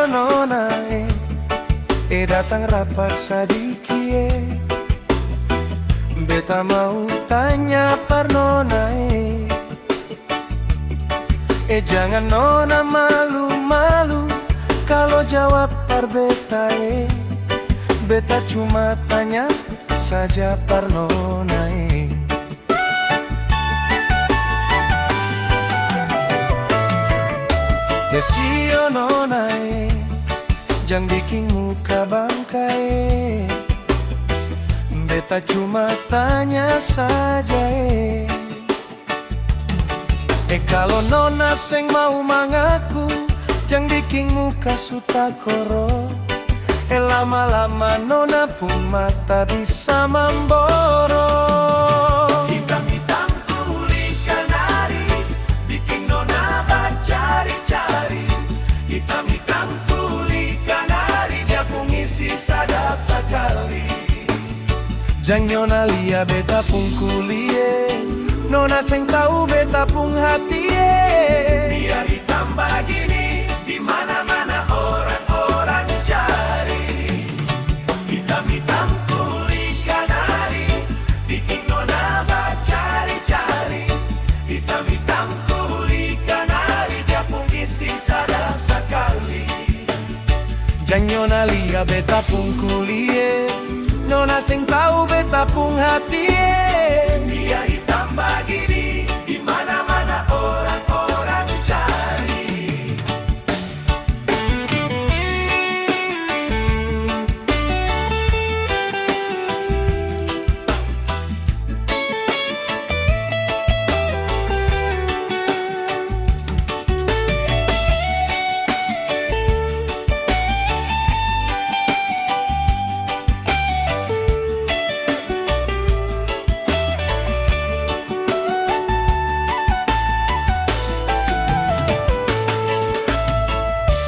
Esio nona datang rapat sadiki beta mau tanya par nona jangan nona malu-malu kalau jawab par beta beta cuma tanya saja par nona Esio nona jangan bikin muka bangkai beta cuma tanya saja kalau nona seng mau mangaku jangan bikin muka sutakoro lama-lama nona pun mata bisa memboro hitam-hitam kulit kanari bikin nona bacari-cari hitam-hitam kulit kanari dia pun isi sadap sekali jang nona lia beta pun kulie nona seng tahu beta pun hati biar hitam begini di mana-mana orang-orang cari hitam-hitam kulit kanari bikin nona bacari-cari hitam-hitam kulit kanari dia pun isi sadap sekali jang nona lia beta pun kulie nona seng tahu beta pun hati dia hitam begini di mana-mana orang-orang cari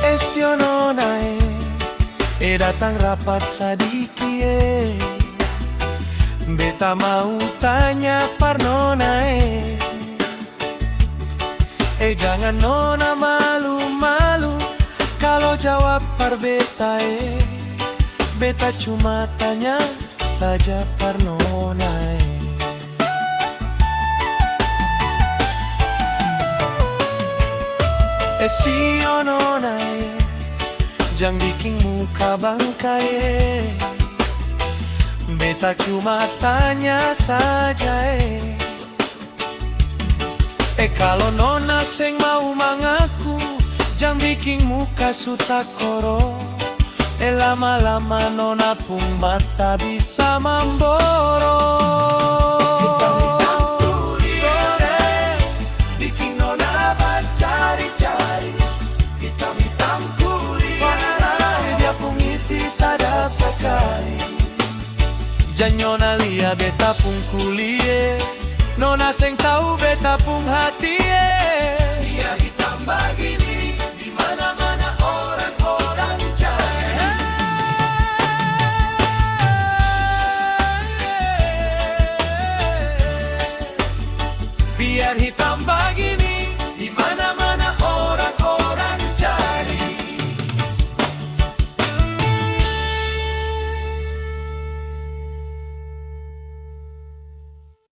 Esio nona datang rapat sadiki beta mau tanya par nona jangan nona malu-malu kalau jawab par beta beta cuma tanya saja par nona Esio nona jangan bikin muka bangkai beta cuma tanya saja kalau nona seng mau mangaku jangan bikin muka sutakoro lama-lama nona pun mata bisa memboro bikin nona bacari-cari hitam-hitam kulit dia pun isi sadap sekali jang nona lia beta pun kulie nona seng tahu beta pun hati dia hitam begini